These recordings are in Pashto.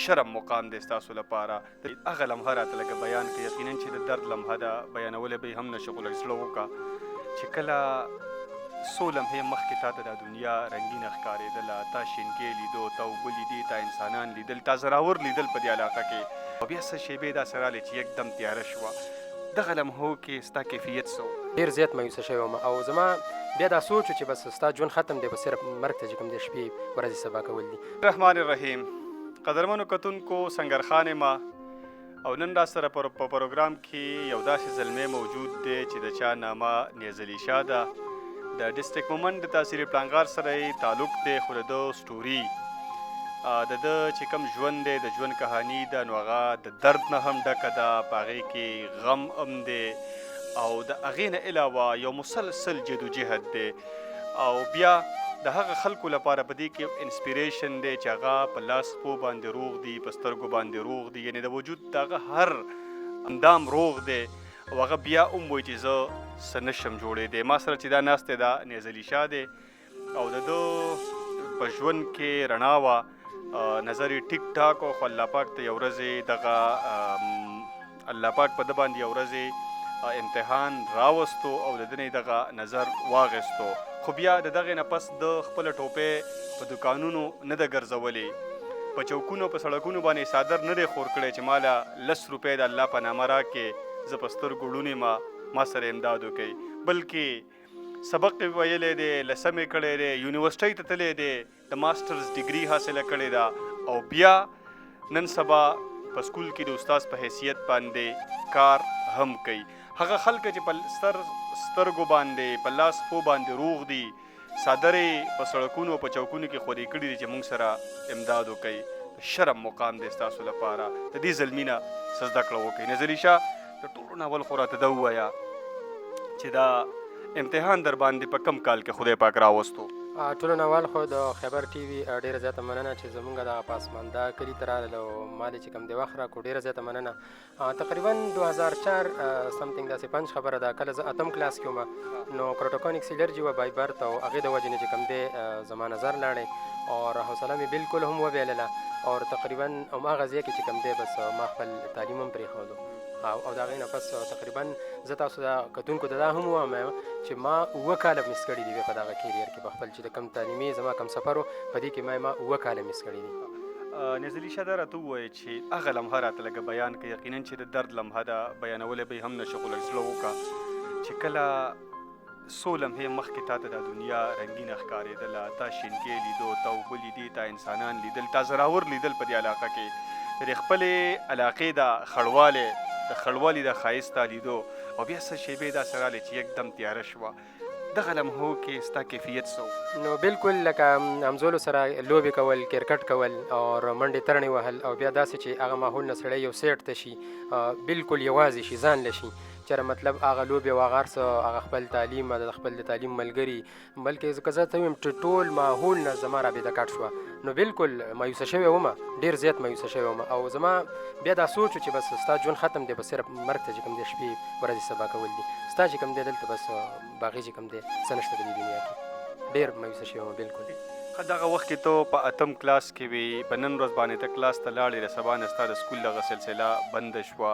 شرم مقام دی ستاسو لپاره. هغه لمحه راته لکه بیان کړي، یقینا چې د درد لمحه ده، بیانولی به یې هم نشو، خو لږ زړه وکړه چې کله څو لمحې مخکې تا ته دا دنیا رنګینه ښکارېدله، تا شینکۍ لیدو، تا اوبه لیدې، تا انسانان لیدل، تا زراور لیدل په دې علاقه کې، او بیا څه شیبې داسې رالې چې یکدم تیاره شوه. دغه لمحو کې ستا کیفیت څه و؟ ډېر زیات مایوسه شوی وم، او زما بیا دا سوچ و چې بس ستا ژوند ختم دی، بس صرف مرګ ته چې کوم دی شپې ورځې سبا کول دي. الرحمن الرحیم. قدرمنو کتونکو، سنګرخان یم او نن را سره په پروګرام کې یو داسې زلمی موجود دی چې د چا نامه نیزلي شاه ده. د ډسټرک مومند د تحصیلي پلانګار سره یې تعلق دی، خو د ده سټوري د ده چې کوم ژوند دی، د ژوند کهاني ده، نو هغه د درد نه هم ډکه ده، په هغې کې غم هم دی، او د هغې نه علاوه یو مسلسل جدوجهد دی، او بیا د هغه خلکو لپاره په دې کې انسپیریشن دی چې هغه په لاس پو باندې روغ دي، په سترګو باندې روغ دي، یعنې د وجود د هغه هر اندام روغ دی، او هغه بیا هم وایي چې زه څه نشم جوړېدی. ما سره چې دا ناست دی دا نیزلي شاه دی، او د ده په ژوند کې رڼا وه، نظر یې ټیک ټاک و، خو الله پاک ته یو ورځې دغه الله پاک په ده باندې یو ورځې امتحان راوستو او د ده نه یې دغه نظر واغېستو، خو بیا د دغې نه پس د خپله ټوپۍ په دوکانونو نه ده ګرځولې، په چوکونو په سړکونو باندې صادر نه دی خور کړی چې ماله 10 روپۍ د الله په نامه راکې، زه په سترګو ړوند یم، ما سره امداد وکوي، بلکې سبق یې ویلی دی، لسم یې کړی دی، یونیورسټۍ ته تللی دی، د ماسټرز ډګري حاصله کړې ده، او بیا نن سبا په سکول کې د استاد په حیثیت باندې کار هم کوي. هغه خلک چې په سترګو باندې په لاس پو باندې روغ دي، څادرې په سړکونو په چوکونو کې خورې کړي دي چې موږ سره امداد وکوي. شرم مقام دی ستاسو لپاره، د دې زلمي نه څه زده کړه وکړئ. نیزلي شاه د ټولو نه اول خو راته ده ووایه چې دا امتحان در باندې په کم کال کې خدای پاک راوستو؟ ټولو نه اول خو د خیبر ټي وي ډېره زیاته مننه چې زمونږ دغه پاسمانده کلي ته راغلل او ما چې کوم دی وخت راکړو، ډېره زیاته مننه. تقریبا 2004 سمثینګ داسې پنج خبره ده، کله زه 8م کلاس کې وم، نو کروټوکونیکس الرجي وه بای برت، او هغې د وجې نه چې کوم دی زما نظر لاړی او حوصله مې بالکل هم وبایلله، او تقریبا هماغه ځای کې چې کوم دی بس ما خپل تعلیم هم پرېښودو، او د هغې نه پس تقریبا زه تاسو د کتونکو ته دا هم ووایم چې ما 7 کاله مس کړي دي په دغه کیریر کې، په خپل چې د کوم تعلیمي زما کوم سفر و په دې کې ما 7 کاله مس کړي دي. نیزلي شاه دا راته ووایه چې هغه لمحه راته لږه بیان کړي، یقینا چې د درد لمحه ده، بیانولی به یې هم نشو، خو لږ زړه وکړه چې کله څو لمحې مخکې تا ته دا دنیا رنګینه ښکارېدله، تا شینکۍ لیدو، تا اوبه لیدې، تا انسانان لیدل، تا زراور لیدل په دې علاقه کې، د خپلې علاقې دا خړوالی د خړوالي د ښایست لیدو، او بیا څه شیبې داسې رالې چې یکدم تیاره شوه. دغه لمحو کې ستا کیفیت څه و؟ نو بالکل لکه همزولو سره لوبې کول، کرکټ کول او منډې ترڼې وهل، او بیا داسې چې هغه ماحول نه سړی یو سیټ ته شي، بالکل یوازې شي، ځان له شي، چېرې مطلب هغه لوبې او هغه هر څه، هغه خپل تعلیم، د خپل د تعلیم ملګري، بلکې که زه ته ویم چې ټول ماحول نه زما رابطه کټ شوه، نو بالکل مایوسه شوی وم، ډېر زیات مایوسه شوی وم، او زما بیا دا سوچ و چې بس ستا ژوند ختم دی، بس صرف مرګ ته چې کوم دی شپې ورځې سبا کول دي، ستا چې کوم دی دلته بس باقي چې کوم دی څه نشته د دې دنیا کې. ډېر مایوسه شوی وم بالکل. دغه وخت کې ته په 8م کلاس کې وې، په نن ورځ باندې ته کلاس ته لاړې، د سبا نه ستا د سکول دغه سلسله بنده شوه،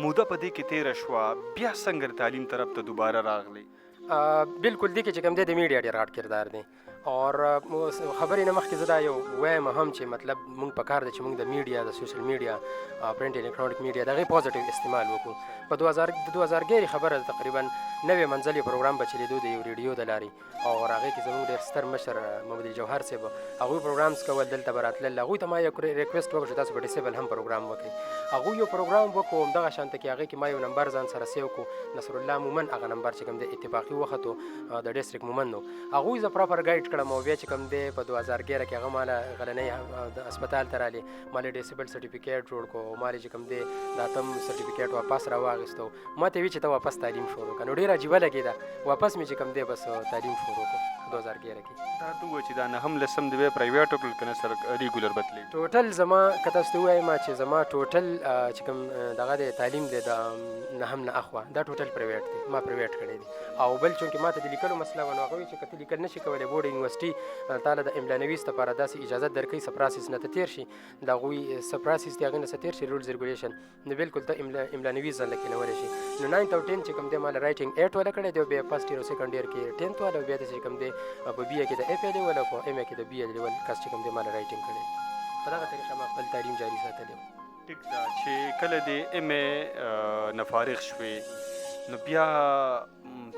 موده په دې کې تېره شوه، بیا څنګه د تعلیم طرف ته دوباره راغلی؟ بالکل دې کې چې کوم دی د میډیا ډېر غټ کردار دی، اور خبرې نه مخکې زه دا یو وایم هم چې مطلب موږ په کار دی چې موږ د میډیا، د سوشل میډیا، پرنټ الکترونیک میډیا د هغې پوزیټیو استعمال وکړو. په 2011 خبره ده، تقریبا 90 منزل یې پروګرام به چلېدو د یو ریډیو د لارې، او هغې کې زموږ ډېر ستر مشر محمد جوهر صاحب هغوی پروګرامز کول، دلته به راتلل، هغوی ته ما یو ریکویسټ وکړ چې تاسو به ډیسیبل هم پروګرام وکړئ، هغوی یو پروګرام وکړو همدغه شانته کې، هغې کې ما یو نمبر ځان سره سیو کړو، نصرالله مومن هغه نمبر چې کوم دی اتفاقي وختو د ډسټرک مومن نو، هغوی زه پراپر ګایډ کړم، او بیا چې کوم دی په 2011 کې هغه ماله غلنۍ د هسپتال ته رالې، ماله ډیسیبل سرټیفیکیټ جوړ کړو، او ماله چې کوم دی د 8م سرټیفیکیټ واپس راواخیستو، ما ته وی چې ته واپس تعلیم شروع کړه، نو ډېره عجیبه لګېده، واپس مې چې کوم دی بس تعلیم شروع کړو. 2011 کې. دا ته ووایه چې دا نهم لسم د بیا پرایویټ وکړل که نه سره ریګولر بتلی؟ ټوټل زما که تاسو ته ووایم چې زما ټوټل چې کوم دغه دی تعلیم دی د نهم نه اخوا دا ټوټل پرایویټ دی، ما پرایویټ کړی دی. او بل چونکې ما ته د لیکلو مسله وه نو هغه وایي چې که ته لیکل نشي کولی بورډ یونیورسټي تعاله د املا نویس دپاره داسې اجازت درکوي څه پراسس نه ته تېر شي، د هغوی څه پراسس دي هغې نه څه تېر شي رولز ریګولیشن، نو بلکل ته املا نویس ځان له کېنولی شي. نو 9 او 10 چې کوم دی ما له رایټنګ 8 والا کړی دی او بیا فرسټ اییر او سیکنډ اییر کې 10th والا او بیا داسې کوم دی په بي اے کې د اف اے لیول او په ایم اے کې د بي اے لیول کس چې کوم دی ما له رایټنګ کړی. په دغه طریقه ما خپل تعلیم جاري ساتلی و. ټیک ده چې کله د ایم اے نه فارغ شوې نو بیا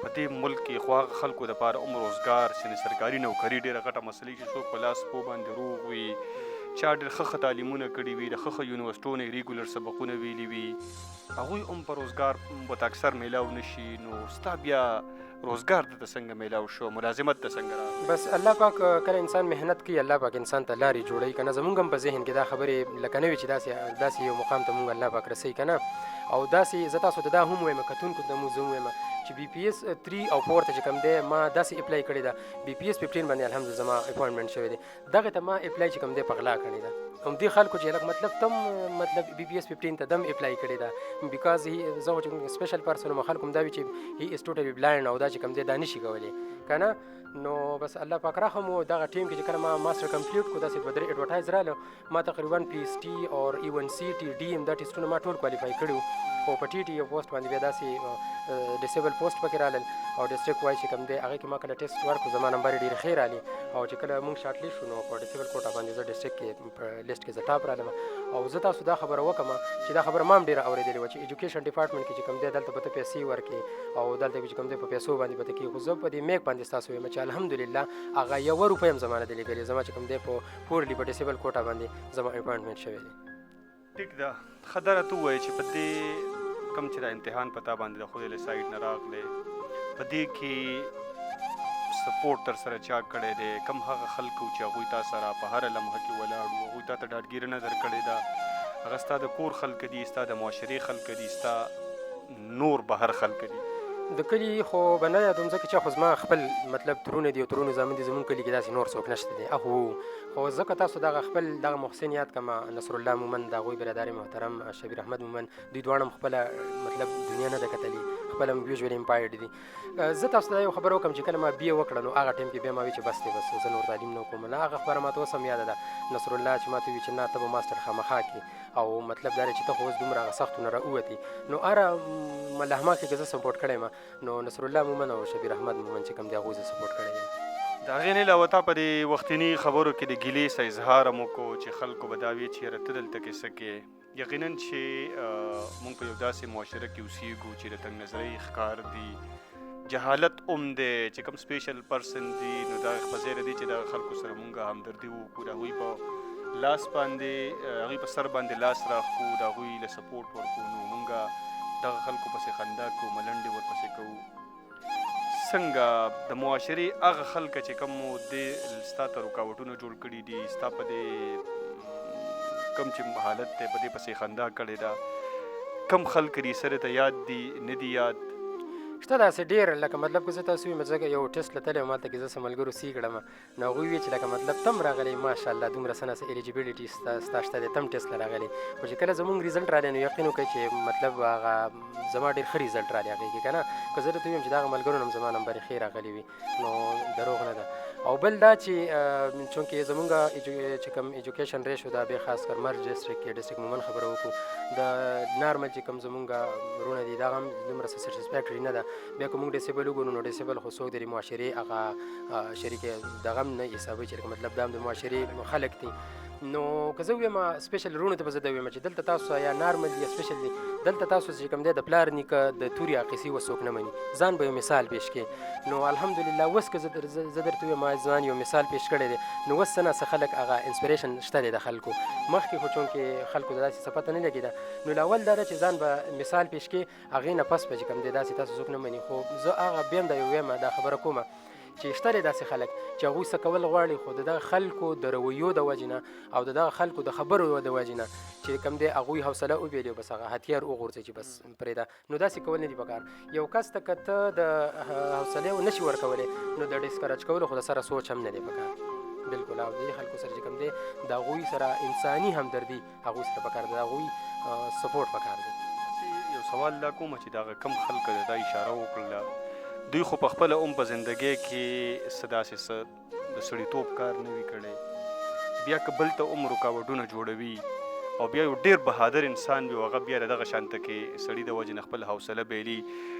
په دې ملک کې خو هغه خلکو دپاره روزګار چې سرکاري نوکري ډېره غټه مسلې چې څوک په لاس پو باندې روغ وي، چا ډېر ښه تعلیمونه کړي وي، د ښه یونیورسټو نه ریګولر سبقونه ویلي وي، هغوی هم په روزګار ورته اکثر میلاو نشي. نو ستا بیا روزګار ته څنګه میلاو شو، ملازمت ته څنګه راغلی؟ بس الله پاک کله انسان محنت کوي الله پاک انسان ته لارې جوړوي که نه. زمونږ هم په ذهن کې دا خبرې لکه نه وي چې داسې یو مقام ته مونږ الله پاک رسوي که نه. او داسې زه تاسو ته دا هم وایم کتونکو ته مو زه هم وایم چې بي پي ایس 3 او 4 ته چې کوم دی ما داسې اپلای کړې ده، بي پي ایس 15 باندې الحمدلله زما اپوینټمنټ شوی دی، دغې ته ما اپلای چې کوم دی په غلا کړې ده. همدې خلکو چې لکه مطلب تم مطلب بي پي ایس 15 ته دم اپلای کړې ده بیکاز زه خو چې سپیشل پرسن یم، خلکو هم دا وي چې هی از ټوټلی بلایند او دا چې کوم دی دا نشي کولی که نه. نو بس الله پاک رحم و دغه ټیم کې چې کله ما ماسټر کمپلیټ کړو داسې 2-3 ایډورټایز راغله، ما تقریبا پی ایس ټي او ایون سی ټي ډي ایم دا ټیسټونه ما ټول کوالیفای کړي وو. خو په ټي ټي یو پوسټ باندې بیا داسې ډیسیبل پوسټ پکې رالل او ډسټرکټ وایز چې کوم دی هغې کې ما کله ټیسټ ورکړو زما نمبر ډېرې ښې رالي او چې کله موږ شارټ لیست شو نو په ډیسیبل کوټه باندې زه ډسټرکټ کې په لیست کې زه ټاپ رالم. او زه تاسو دا خبره وکړم چې دا خبره ما هم ډېره اورېدلې وه چې ایجوکیشن ډپارټمنټ کې چې کوم دی دلته به ته پیسې ورکړې او دلته چې کوم دی په پیسو باندې به ته کېږي. خو زه په دې میک باندې ستاسو وایم چې الحمدلله هغه 1 روپۍ هم زما نه دی لګېدلی، زما چې کوم دی په پورلی په ډیسیبل کوټه باندې زما اپوینټمنټ شوی دی. ټیک ده ښه دره ته ووایه چې په دې کوم چې دا امتحان پتا باندې د خدای له سایډ نه راغلی په دې کې سپورټ در سره چا کړی دی، کم هغه خلکو چې هغوی تا سره په هره لمحه کې ولاړ وو، هغوی تا ته ډاډګیرنه درکړې ده، هغه ستا د کور خلک دي، ستا د معاشرې خلک دي، ستا نور بهر خلک دي؟ د کلي خو به نه یادوم ځکه چې خو زما خپل مطلب ترونه دي او ترونه زامن دي، زمونږ کلي کې داسې نور څوک نشته دی. خو ځکه تاسو دغه خپل دغه محسن یاد کړم، نصر الله مومن د هغوی برادر محترم شبیر احمد مومن، دوی دواړه هم خپله مطلب دنیا نه ده کتلي، خپله هم یوزولي امپایرډ دي. زه تاسو ته یو خبره وکړم چې کله ما بي اے وکړه نو هغه ټایم کې بیا ما وی چې بس دی بس زه نور تعلیم نه کوم. هغه خبره ما ته اوس هم یاده ده نصر الله چې ما ته وی چې نه ته به ماسټر خامخا کړې او مطلب دا دی چې ته خو اوس دومره هغه سختو نه راووتې. نو هره ملحمه کې زه سپورټ کړی یم نو نصر الله مومن او شبیر احمد مومن چې کوم دی هغوی زه سپورټ کړی یم. د هغې نه علاوه تا په دې وختني خبرو کې د ګیلې څه اظهار هم وکړو چې خلکو به دا وي چې یاره ته دلته کې څه کې. یقینا چې موږ په یو داسې معاشره کې اوسېږو چې د تنګ نظرۍ ښکار دي، جهالت هم دی، چې کوم سپیشل پرسن دي نو دا په ځای دی چې د خلکو سره مونږ همدردي وکړو، د هغوی په لاس باندې هغوی په سر باندې لاس راښکو، د هغوی له سپورټ ورکړو، نو مونږ دغه خلکو پسې خندا کوو، ملنډې ورپسې کوو. څنګه د معاشرې هغه خلک چې کوم دې ستا ته رکاوټونه جوړ کړي دي، ستا په دې کوم چې حالت دی په دې پسې خندا کړې ده، کم خلک دي سره ته یاد دي نه دي یاد؟ شته داسې ډېر لکه مطلب که زه تاسو ویم ځکه یو ټیسټ له تللی وم هلته کې زه څه ملګرو سی کړم نو هغوی وی چې لکه مطلب تم راغلی ماشاءالله دومره څه نه څه ایلیجیبیلیټي ستا شته دی تم ټیسټ له راغلی. خو چې کله زمونږ ریزلټ رالی نو یقین وکړئ چې مطلب هغه زما ډېر ښه ریزلټ رالی هغې کې که نه. که زه درته ویم چې د هغه ملګرو نه هم زما نمبرې ښې راغلي وي نو دروغ نه ده. او بل دا چې چونکې زمونږ چې کوم ایجوکیشن ریشو دا بیا خاص کر مرج ډسټرکټ کې ډسټرکټ مومن خبره وکړو د نارمل چې کوم زمونږ ورونه دي دغه هم دومره څه سیټسفیکټري نه ده. بیا که مونږ ډیسیبل وګورو نو ډیسیبل خو څوک د معاشرې هغه شریک دغه هم نه حسابوي چې مطلب دا هم د معاشرې خلک دي. نو که زه ویم سپیشل رونو ته به زه دا ویم چې دلته تاسو یا نارمل یا سپیشل دي دلته تاسو چې کوم دی د پلار نیکه د تورې عقیسې اوس څوک نه مني، ځان به یو مثال پیش کړي. نو الحمدلله اوس که زه درته ویم ځان یو مثال پیش کړی دی نو اوس څه نه څه خلک هغه انسپریشن شته دی د خلکو. مخکې خو چونکې خلکو د داسې څه پته نه لګېده نو اول دا ده چې ځان به مثال پیش کړي، هغې نه پس به چې کوم دی داسې تاسو څوک نه مني. خو زه هغه بیا هم دا یو ویم دا خبره کومه چې شته داسې خلک چې هغوی څه کول غواړي خو د دغه خلکو د رویو د وجې نه او د دغه خلکو د خبرو د وجې نه چې کوم دی هغوی حوصله وبیلي او بس هغه هتیار وغورځي چې بس پرېږده نو داسې کول نه دي پکار یو کس ته که ته د حوصلې نشي ورکولی نو د ډسکرج کولو خو د سره سوچ هم نه دی پکار بالکل او دې خلکو سره چې کوم دی د هغوی سره انساني همدردي هغوی سره پکار دی د هغوی سپورټ پکار دی یو سوال دا کوم چې دا کم خلک دا اشاره وکړله دوی خو په خپله په زندګۍ کې څه داسې څه د سړیتوب کار نه وي کړی بیا که بل ته رکاوټونه جوړوي او بیا یو ډېر بهادر انسان وي او هغه بیا د دغه شانته کې سړي د وجې نه خپل حوصله بایلي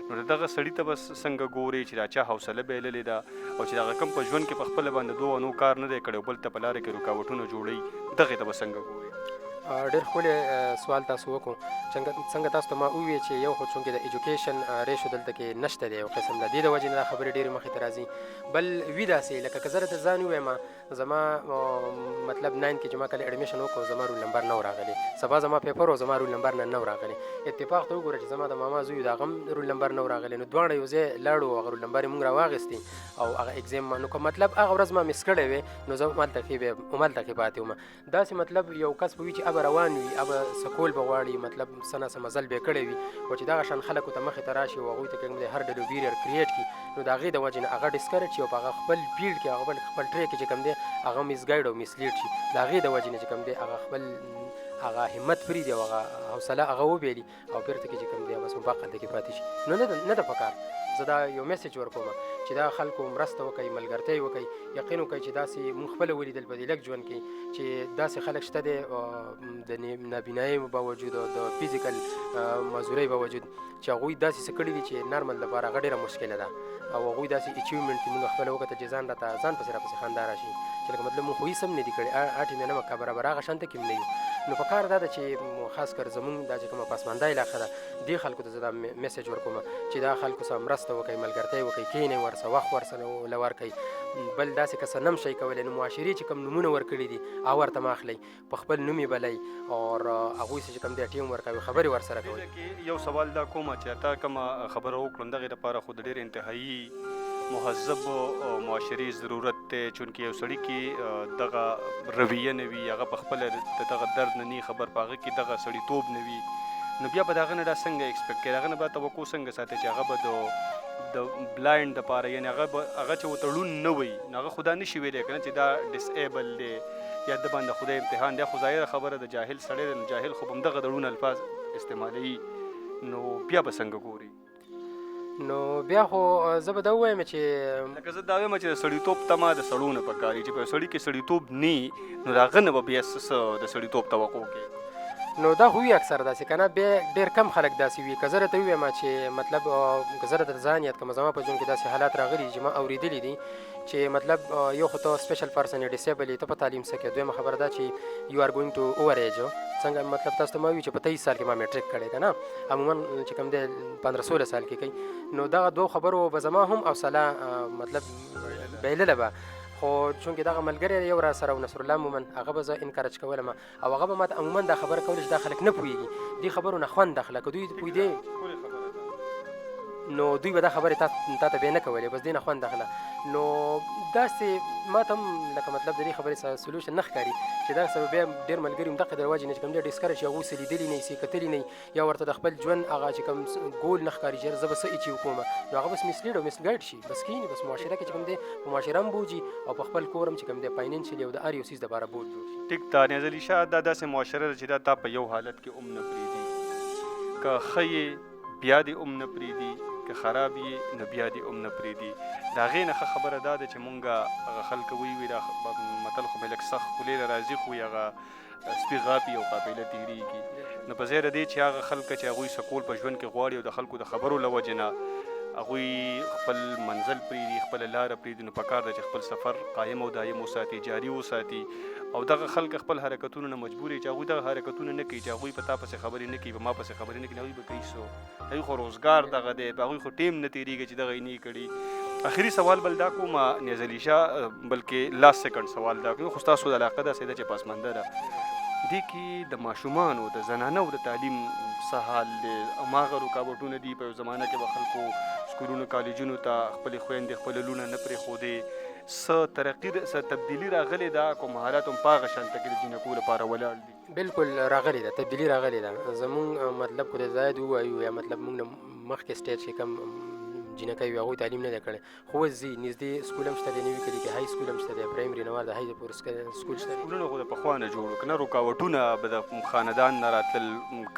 نو د دغه سړي ته بس څنګه ګوري چې دا چا حوصله بایللې ده او چې هغه کم په ژوند کې په خپله باندې دوه نو کار نه دی کړی او بل ته په لاره کې رکاوټونه جوړوي دغې ته به څنګه ګوري ډېر ښکلی سوال تاسو وکړو څنګه تاسو ته ما وویل چې یو خو چونکې د ایجوکیشن ریشو دلته کې نشته دی یو قسم د دې د وجې نه دا خبرې ډېرې مخې ته راځي بل وي داسې لکه که زه درته ځان ووایم زما مطلب 9 کې چې ما کله اډمیشن وکړو زما رول نمبر نه و راغلی سبا زما پیپر و زما رول نمبر نه و راغلی اتفاق ته وګوره چې زما د ماما زوی د هغه هم رول نمبر نه و راغلی نو دواړه یو ځای لاړو او هغه رول نمبر یې موږ راواخیستې او هغه اګزام نو که مطلب هغه ورځ ما مس کړی وی نو زه همالته کې پاتې وم داسې مطلب یو کس به وي چې ابه روان وي ابه سکول به غواړي مطلب څه نه څه مزل به یې کړی وي او چې دغه شان خلکو ته مخې ته راشي او هغوی ته کوم دی هر ډول بیریر کریټ کړي نو د هغې د وجې نه هغه ډسکرج شي او په هغه خپل فیلډ کې هغه خپل ټریک کې چې کوم دی هغه مسګایډ او مسلیډ شي د هغې د وجې نه چې کوم دی هغه خپل هغه همت پرېږدي او هغه حوصله هغه وبیلي او بیرته کې چې کوم دی بس مباق هلته کې پاتې شي نو نه ده پکار زه دا یو میسیج ورکوم چې دا خلکو مرسته وکړي ملګرتیا یې وکړي یقین وکړي چې داسې موږ خپله ولیدل په دې لږ ژوند کې چې داسې خلک شته دی د نابینایۍ باوجود او د فزیکل معذورۍ باوجود چې هغوی داسې څه کړي دي چې نارمل لپاره هغه ډېره مشکله ده او هغوی داسې اچیومنټ کې موږ خپله وکړه چې ځان راته ځان پسې راپسې خندا راشي چې لکه مطلب موږ خو هېڅ هم نه دي کړي اټې مې نه مکه برابر هغه شانته کې هم نه یو نو پکار دا ده چې خاص کر زموږ دا چې کومه پسمانده علاقه ده دې خلکو ته زه دا میسیج ورکوم چې دا خلکو سره مرسته وکړئ ملګرتیا یې وکړئ کښېنئ ورسره وخت ورسره له ورکړئ بل داسې که څه نم شئ کولی نو معاشرې چې کوم نومونه ورکړي دي هغه ورته مه اخلئ په خپل نوم یې بلئ او هغوی سره چې کوم دی ټیم ورکوي خبرې ورسره کوئ یو سوال دا کومه چې تا کومه خبره وکړم دغې لپاره خو د ډېر انتهایي مهذب معاشرې ضرورت دی چونکې یو سړي کې دغه رویه نه وي هغه په خپله د دغه درد نه نه خبر په هغه کې دغه سړیتوب نه وي نو بیا به د هغه نه دا څنګه ایکسپیکټ کوي د هغه نه به توقع څنګه ساتي چې هغه به د بلایند دپاره یعنې هغه چې ورته ړوند نه وي نو هغه خو دا نه شي ویلی که نه چې دا ډسایبل دی یا د باندې خدای امتحان دی خو ظاهره خبره د جاهل سړی دی نو جاهل خو به همدغه د ړوند الفاظ استعمالوي نو بیا به څنګه ګوري نو بیا خو زه به دا ووایم چې لکه زه دا وایم چې د سړیتوب تمه د سړو نه پکار چې په یو سړي کې سړیتوب نه نو د هغه نه به بیا څه د سړیتوب توقع کوي نو دا خو وي اکثر داسې که نه بیا ډېر کم خلک داسې وي که زه راته ووایم چې مطلب که زه راته ځان یاد کړم زما په ژوند کې داسې حالات راغلي چې ما اورېدلي دي چې مطلب یو خو ته سپیشل پرسن یې ډسیبل یې ته په تعلیم څه کوې دویمه خبره دا چې یو آر ګوینګ ټو اوور ایج څنګه مطلب تاسو ته ما وي چې په 23 سال کې ما میټریک کړی که نه عموما چې کوم دی 15-16 سال کې کوي نو دغه دوه خبرو به زما هم حوصله مطلب بایلله به خو چونکې دغه ملګری یو را سره و نصرالله مومن هغه به زه انکرج کولم او هغه به ماته عموما دا خبره کوله چې دا خلک نه پوهېږي دې خبرو نه خوند اخله که دوی پوهېدې نو دوی به دا خبرې تا ته بیا نه کولې بس دې نه خوند اخله نو داسې ما ته هم لکه مطلب د دې خبرې سره سلوشن نه ښکاري چې دا سره بیا ډېر ملګري همدغه د رواج نه چې کوم دی ډسکرج چې هغوی څه لیدلي نه یې څه کتلي نه یا ورته د خپل ژوند هغه چې کوم ګول نه ښکاري چې زه به څه اچیو کوم نو هغه بس مسلیډ او مسګایډ شي بس کښېني بس معاشره کې چې کوم دی په معاشره هم بوځي او په خپل کور هم چې کوم دی فاینانشلي او د هر یو څیز دپاره بوج جوړ شي ټیک ده نیاز علي شاه دا داسې معاشره ده چې دا تا په یو حالت کې نه پرېږدي که ښه یې بیا دې نه پرېږدي که خراب یې نو بیا دې نه پرېږدي د هغې نه ښه خبره دا ده چې مونږ هغه خلک وی دا متل خو به لږ سخت خولې له راځي خو هغه سپي غاپي او قافله تېرېږي نو په ځای د دې چې هغه خلک چې هغوی سکول په ژوند کې غواړي او د خلکو د خبرو له وجې نه هغوی خپل منزل پرېږدي خپله لاره پرېږدي نو پکار ده چې خپل سفر قایم او دایم وساتي جاري وساتي او دغه خلک خپل حرکتونو نه مجبور چې هغوی دغه حرکتونه نه کوي چې هغوی په تا پسې خبرې نه کوي په ما پسې خبرې نه کوي هغوی به کوي څو هغوی خو روزګار دغه دی په هغوی خو ټیم نه تېرېږي چې دغه یې نه کړي اخري سوال بل دا کوم نیاز علي شاه بلکې لاست سیکنډ سوال دا کوم خو ستاسو د علاقه داسې ده چې پسمانده ده دې کې د ماشومانو د زنانو د تعلیم څه حال دی هماغه رکاوټونه دي په یو زمانه کې به خلکو سکولونو کالجونو ته خپلې خویندې خپل لوڼه نه پرېښودې، څه ترقي څه تبدیلي راغلې ده که مهارت هم په هغه شانته کې د جینکو لپاره ولاړ دي؟ بالکل راغلی ده، تبدیلي راغلی ده. زمونږ مطلب که د زاید ووایو یا مطلب مونږ نه مخکې سټیج چې کم جینکۍ وي هغوی تعلیم نه دی کړی، خو اوس ځي نږدې سکول هم شته دی، نوي کلي کې های سکول هم شته دی، پرایمري نه ور د های پورې سکول شته دی. سکولونه خو د پخوا نه جوړ که نه رکاوټونه به د خاندان نه راتلل،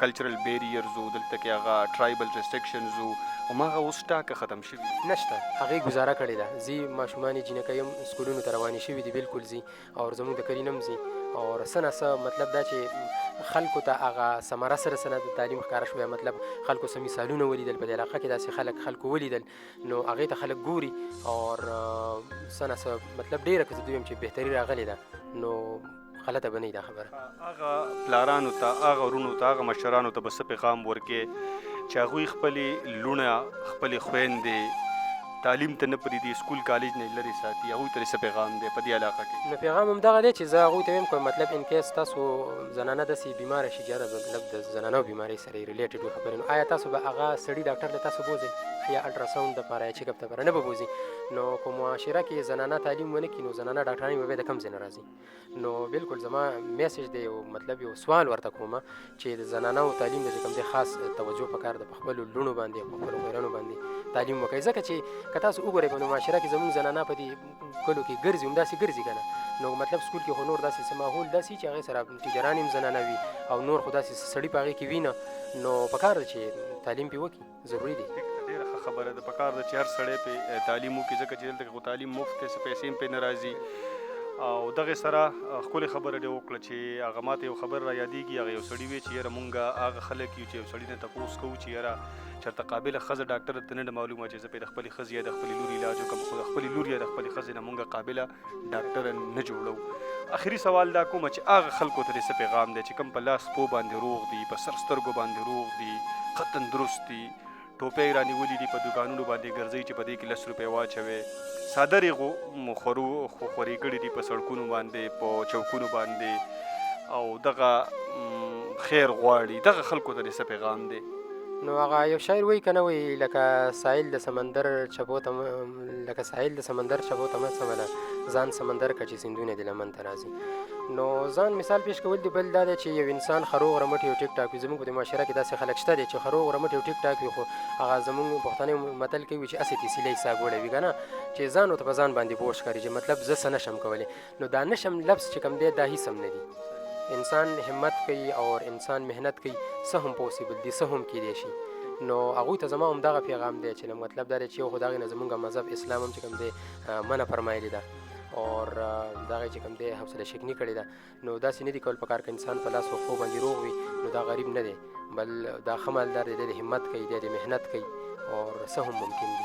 کلچرل بیریرز و دلته کې هغه ټرایبل ریسټرکشنز و هماغه اوس ټاکه ختم شوي نشته، هغې ګزاره کړې ده. ځي ماشومان یې جینکۍ هم سکولونو ته روانې شوي دي، بالکل ځي او زموږ د کلي نه هم ځي. او څه نه څه مطلب دا چې خلکو ته هغه ثمره سره څه نه د تعلیم ښکاره شوی، مطلب خلکو څه مثالونه ولیدل په دې علاقه کې، داسې خلکو ولیدل نو هغې ته خلک ګوري او څه نه څه مطلب ډېره که زه دویم چې بهتري راغلې ده نو غلطه به نه وي دا خبره. هغه پلارانو ته، هغه ورونو ته، هغه مشرانو ته به څه پیغام ورکې چې هغوی خپلې لوڼه خپلې خویندې تعلیم ته نه پرېږدي، سکول کالج نه لرې ساتي، هغوی ته څه پیغام دی په دې علاقه کې؟ نو پیغام همدغه دی چې زه هغوی ته وایم که مطلب ان کیس تاسو زنانه داسې بیماره شي چې مطلب د زنانو بیمارۍ سره یې ریلیټډ وي خبرې، نو آیا تاسو به هغه سړي ډاکټر ته تاسو بوځئ یا الټراساونډ دپاره یا چیک اپ دپاره نه به بوځي؟ نو که معاشره کې زنانه تعلیم ونه کړي نو زنانه ډاکټرانې به بیا د کوم ځای نه راځي؟ نو بالکل زما میسج دی، یو مطلب یو سوال ورته کومه چې د زنانو تعلیم د کوم دی خاص توجه پکار ده، په خپلو لوڼو باندې په خپلو خویرانو باندې تعلیم وکړئ، ځکه چې که تاسو وګورئ په معاشره کې زموږ زنانه په دې کلو کې ګرځي همداسې ګرځي که نه، نو مطلب سکول کې خو نور داسې څه ماحول داسې چې هغې سره ټیچران هم زنانه وي او نور خو داسې سړي په هغې کې وي نه، نو پکار ده چې تعلیم پرې وکړي، ضروري دی. ډېره ښه خبره ده، پکار ده چې هر سړی پرې تعلیم وکړي، ځکه چې دلته خو تعلیم مفت دی، څه پیسې هم پرې نه راځي. او دغې سره ښکلې خبره دې وکړه چې هغه ماته یو خبر را یادېږي، هغه یو سړي وی چې یاره مونږ هغه خلک یو چې یو سړي نه تپوس کوو چې یاره چېرته قابله ښځه ډاکټر ته نه ده معلومه چې زه پرې د خپلې ښځې یا د خپلې لور علاج وکړم، خو د خپلې لور یا د خپلې ښځې نه مونږ قابله ډاکټره نه جوړو. آخري سوال دا کومه چې هغه خلکو ته دې څه پیغام دی چې کوم په لاس پو باندې روغ دي، په سر سترګو باندې روغ دي، ښه تندرست دي، ټوپۍ رانیولي دي، په دوکانونو باندې ګرځئ چې په دې کې 10 روپۍ واچوئ، څادرې خورې کړي دي په سړکونو باندې، په چوکونو باندې، او دغه خیر غواړي، دغه خلکو ته دې څه پیغام دی؟ نو هغه یو شاعر وایي که نه وایي لکه ساحل د سمندر چپو ته مه څمله، ځان سمندر که چې سیندونه دې لمن ته راځي. نو ځان مثال پیش کول دی، بل دا دی چې یو انسان خروغ رمټ یو ټیک ټاک وي. زموږ په دې معاشره کې داسې خلک شته دی چې خروغ رمټ یو ټیک ټاک وي، خو هغه زموږ پښتانه متل کوي چې هسې تیسیلی حساب وړوي که نه، چې ځان ورته په ځان باندې بوج ښکاري چې مطلب زه څه نشم کولی. نو دا نشم لفظ چې کوم دی دا هیڅ هم نه دي. انسان همت کوي او انسان محنت کوي، څه هم پوسیبل دي، څه هم کیدی شي. نو هغوی ته زما همدغه پیغام دی چې مطلب دا دی چې یو خو د هغې نه زموږ مذهب اسلام هم چې کوم دی منع فرمایلې ده اور دغه چې کوم دی حوصله شکني کړې ده. نو داسې نه دي کول پکار که انسان په لاس وښو باندې روغ وي نو دا غریب نه دی، بل دا ښه مالدار دی، دی د همت کوي، دی د محنت کوي اور څه هم ممکن دي.